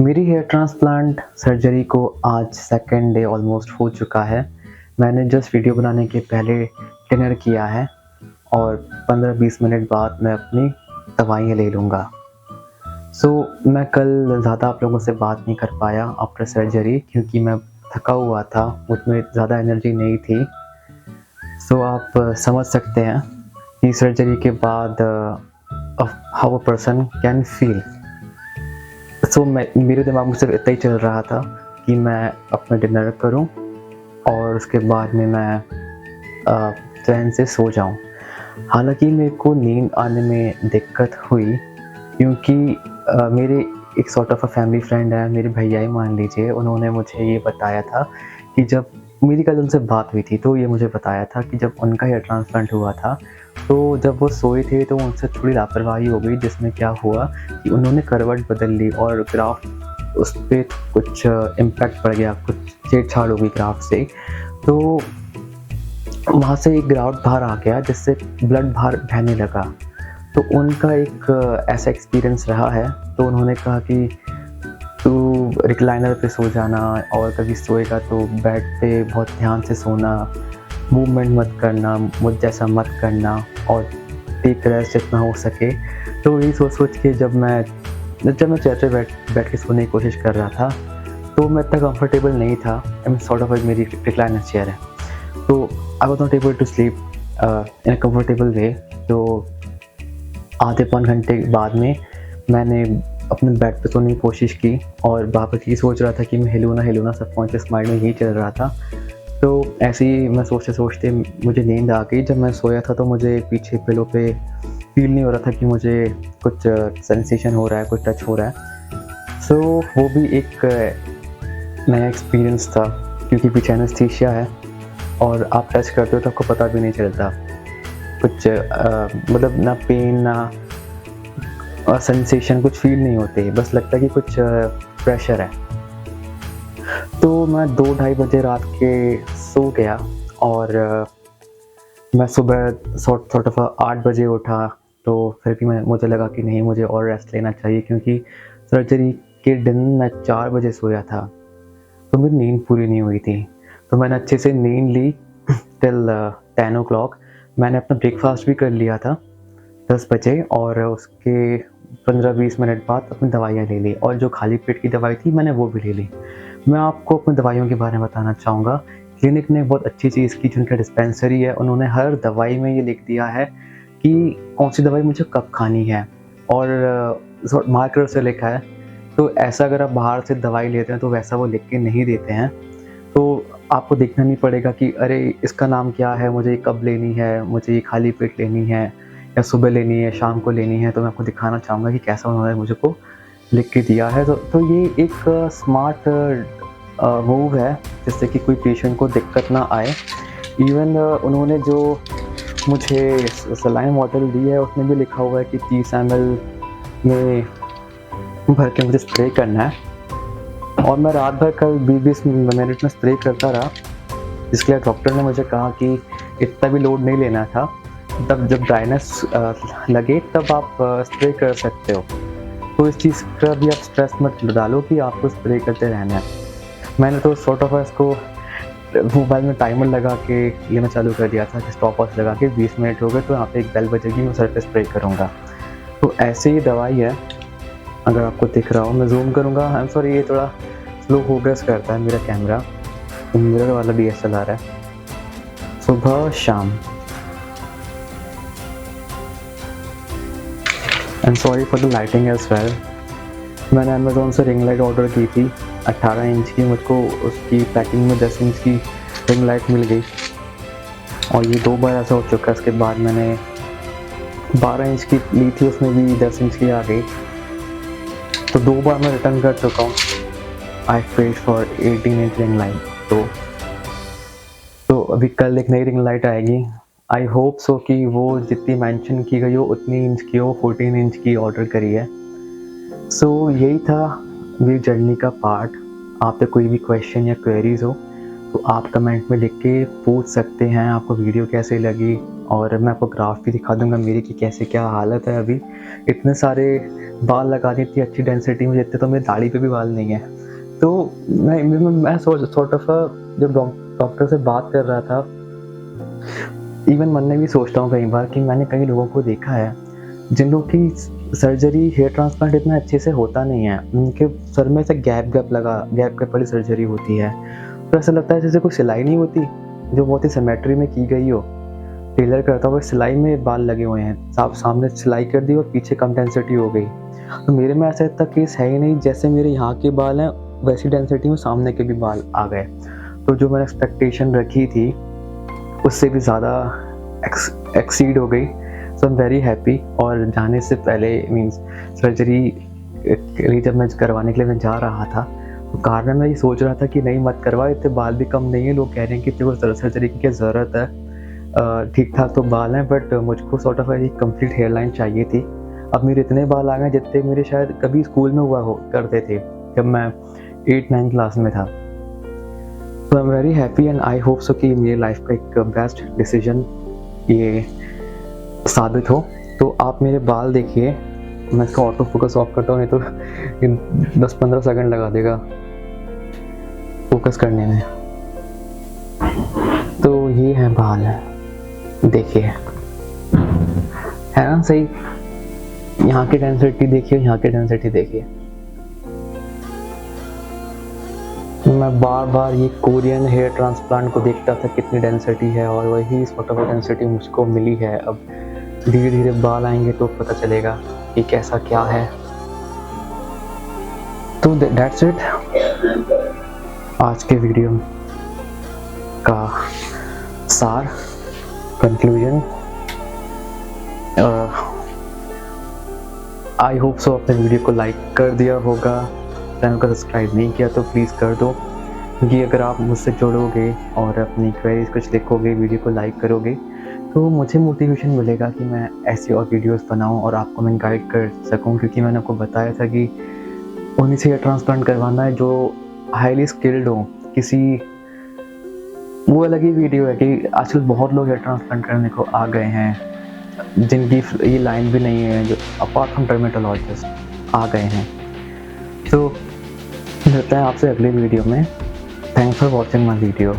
मेरी hair transplant surgery को आज सेकंड डे ऑलमोस्ट हो चुका है। मैंने जस्ट वीडियो बनाने के पहले डिनर किया है और 15-20 मिनट बाद मैं अपनी दवाइयाँ ले लूँगा। मैं कल ज़्यादा आप लोगों से बात नहीं कर पाया आफ्टर सर्जरी क्योंकि मैं थका हुआ था, मुझमें ज़्यादा एनर्जी नहीं थी। आप समझ सकते हैं कि सर्जरी के बाद how a person can feel. मैं मेरे दिमाग में सिर्फ इतना ही चल रहा था कि मैं अपना डिनर करूं और उसके बाद में मैं चैन से सो जाऊं। हालांकि मेरे को नींद आने में दिक्कत हुई क्योंकि मेरे एक sort of a family friend है, मेरे भैया ही मान लीजिए, उन्होंने मुझे ये बताया था कि जब मेरी कल उनसे बात हुई थी तो ये मुझे बताया था कि जब उनका हेयर ट्रांसप्लांट हुआ था तो जब वो सोए थे तो उनसे थोड़ी लापरवाही हो गई, जिसमें क्या हुआ कि उन्होंने करवट बदल ली और ग्राफ्ट उस पर कुछ इम्पैक्ट पड़ गया, कुछ छेड़छाड़ हो गई ग्राफ्ट से। तो वहाँ से एक ग्राफ्ट बाहर आ गया जिससे ब्लड बाहर बहने लगा। तो उनका एक ऐसा एक्सपीरियंस रहा है, तो उन्होंने कहा कि तू रिक्लाइनर पे सो जाना और कभी सोएगा तो बेड पे बहुत ध्यान से सोना, मूवमेंट मत करना, मुझ जैसा मत करना और टेक रेस्ट जितना हो सके। तो यही सोच के जब मैं चेयर पे बैठ के सोने की कोशिश कर रहा था तो मैं इतना कंफर्टेबल नहीं था। आई एम सॉर्ट ऑफ मेरी रिक्लाइनर चेयर है, तो I was not able to sleep in a comfortable way. तो आधे पौन घंटे बाद में मैंने अपने बेड पे सोने की कोशिश की और वापस ये सोच रहा था कि मैं हिलूँ ना, सबकॉन्शियस माइंड में यही चल रहा था। तो ऐसे ही मैं सोचते-सोचते मुझे नींद आ गई। जब मैं सोया था तो मुझे पीछे पिलो पे फ़ील नहीं हो रहा था कि मुझे कुछ सेंसेशन हो रहा है, कुछ टच हो रहा है। वो भी एक नया एक्सपीरियंस था क्योंकि पीछे एनेस्थीसिया है और आप टच करते हो तो आपको पता भी नहीं चलता। कुछ मतलब ना पेन ना सेंसेशन कुछ फ़ील नहीं होते, बस लगता है कि कुछ प्रेशर है। तो मैं 2 ढाई बजे रात के सो गया और मैं सुबह सॉर्ट ऑफ 8 बजे उठा। तो फिर भी मुझे लगा कि नहीं, मुझे और रेस्ट लेना चाहिए क्योंकि सर्जरी के दिन मैं 4 बजे सोया था, तो मेरी नींद पूरी नहीं हुई थी। तो मैंने अच्छे से नींद ली टिल 10 ओ क्लॉक। मैंने अपना ब्रेकफ़ास्ट भी कर लिया था 10 बजे और उसके 15-20 मिनट बाद अपनी दवाइयाँ ले ली और जो खाली पेट की दवाई थी मैंने वो भी ले ली। मैं आपको अपनी दवाइयों के बारे में बताना चाहूँगा। क्लिनिक ने बहुत अच्छी चीज़ की, जो उनका डिस्पेंसरी है, उन्होंने हर दवाई में ये लिख दिया है कि कौन-सी दवाई मुझे कब खानी है और मार्कर से लिखा है। तो ऐसा अगर आप बाहर से दवाई लेते हैं तो वैसा वो लिख के नहीं देते हैं। तो आपको देखना नहीं पड़ेगा कि अरे इसका नाम क्या है, मुझे ये कब लेनी है, मुझे ये खाली पेट लेनी है या सुबह लेनी है, शाम को लेनी है। तो मैं आपको दिखाना चाहूँगा कि कैसा उन्होंने मुझे को लिख के दिया है। तो ये एक स्मार्ट मूव है जिससे कि कोई पेशेंट को दिक्कत ना आए। इवन उन्होंने जो मुझे सलाइन बॉटल दी है उसमें भी लिखा हुआ है कि 30 ml में भर के मुझे स्प्रे करना है और मैं रात भर कल 20-20 मिनट में स्प्रे करता रहा। इसके लिए डॉक्टर ने मुझे कहा कि इतना भी लोड नहीं लेना था, तब जब ड्राइनेस लगे तब आप स्प्रे कर सकते हो। तो इस चीज़ का भी आप स्ट्रेस मत डालो कि आपको स्प्रे करते रहना है। मैंने तो सॉर्ट ऑफ इसको मोबाइल में टाइमर लगा के लेना चालू कर दिया था कि स्टॉप वॉच लगा के 20 मिनट हो गए तो यहाँ पे एक बेल बजेगी, मैं सर पे स्प्रे करूँगा। तो ऐसे ही दवाई है, अगर आपको दिख रहा हो। मैं ज़ूम करूँगा, आई एम सॉरी ये थोड़ा स्लो प्रोग्रेस करता है मेरा कैमरा, मिरर वाला DSLR है। सुबह शाम। And sorry for the lighting as well. मैंने अमेज़न से रिंग लाइट ऑर्डर की थी 18 इंच की, मुझको उसकी पैकिंग में 10 इंच की रिंग लाइट मिल गई और ये 2 बार ऐसा हो चुका है। इसके बाद मैंने 12 इंच की ली थी, उसमें भी 10 इंच की आ गई। तो 2 बार मैं रिटर्न कर चुका हूँ। I paid for 18 inch ring light. तो अभी कल एक नई रिंग लाइट आएगी। आई होप सो कि वो जितनी मेंशन की गई हो उतनी इंच की हो, 14 इंच की ऑर्डर करी है। यही था मेरी जर्नी का पार्ट। आप पे कोई भी क्वेश्चन या क्वेरीज हो तो आप कमेंट में लिख के पूछ सकते हैं। आपको वीडियो कैसे लगी और मैं आपको ग्राफ भी दिखा दूँगा मेरी कि कैसे क्या हालत है अभी। इतने सारे बाल लगा दी, इतनी अच्छी डेंसिटी में, जितने तो मेरी दाढ़ी पे भी बाल नहीं है। तो मैं सॉर्ट ऑफ जब डॉक्टर से बात कर रहा था, इवन मन में भी सोचता हूँ कई बार कि मैंने कई लोगों को देखा है जिन लोग की सर्जरी हेयर ट्रांसप्लांट इतना अच्छे से होता नहीं है। उनके सर में ऐसे गैप वाली सर्जरी होती है, तो ऐसा लगता है जैसे कोई सिलाई नहीं होती जो बहुत ही सिमेट्री में की गई हो। टेलर करता हुआ सिलाई में बाल लगे हुए हैं, सामने सिलाई कर दी और पीछे कम डेंसिटी हो गई। तो मेरे में ऐसा इतना केस है ही नहीं, जैसे मेरे यहाँ के बाल हैं वैसी डेंसिटी में सामने के भी बाल आ गए। तो जो मैंने एक्सपेक्टेशन रखी थी उससे भी ज़्यादा एक्सीड हो गई। सो आई एम वेरी हैप्पी। और जाने से पहले मीन्स सर्जरी जब मैं करवाने के लिए मैं जा रहा था, तो कार में मैं ये सोच रहा था कि नहीं मत करवा, इतने बाल भी कम नहीं है, लोग कह रहे हैं कि तेरे को सर्जरी की क्या ज़रूरत है, ठीक ठाक तो बाल हैं, बट मुझको सॉर्ट ऑफ एक कंप्लीट हेयर लाइन चाहिए थी। अब मेरे इतने बाल आ गए जितने मेरे शायद कभी स्कूल में हुआ हो करते थे जब मैं 8-9 क्लास में था। तो I am very happy and I hope so कि मेरी लाइफ का एक बेस्ट डिसीजन ये साबित हो। तो आप मेरे बाल देखिए, मैं इसका ऑटो फोकस ऑफ करता हूँ, नहीं तो 10-15 सेकंड लगा देगा फोकस करने में। तो ये है बाल, देखिए है ना सही। यहाँ की डेंसिटी देखिए, यहाँ की डेंसिटी देखिए। मैं बार बार ये कोरियन हेयर ट्रांसप्लांट को देखता था कितनी डेंसिटी है, और वही सॉर्ट ऑफ डेंसिटी मुझको मिली है। अब धीरे धीरे बाल आएंगे तो पता चलेगा कि कैसा क्या है। तो दैट्स इट आज के वीडियो का सार, कंक्लूजन। आई होप सो आपने वीडियो को लाइक कर दिया होगा, चैनल को सब्सक्राइब नहीं किया तो प्लीज़ कर दो, क्योंकि अगर आप मुझसे जुड़ोगे और अपनी क्वेरीज कुछ लिखोगे, वीडियो को लाइक करोगे, तो मुझे मोटिवेशन मिलेगा कि मैं ऐसी और वीडियोस बनाऊं और आपको मैं गाइड कर सकूं। क्योंकि मैंने आपको बताया था कि उन्हीं से हेयर ट्रांसप्लांट करवाना है जो हाईली स्किल्ड हो। किसी वो अलग ही वीडियो है कि आजकल बहुत लोग हेयर ट्रांसप्लांट करने को आ गए हैं जिनकी ये लाइन भी नहीं है, जो अपार्ट फ्रॉम डर्मेटोलॉजिस्ट आ गए हैं। तो मिलते हैं आपसे अगले वीडियो में। Thanks for watching my video.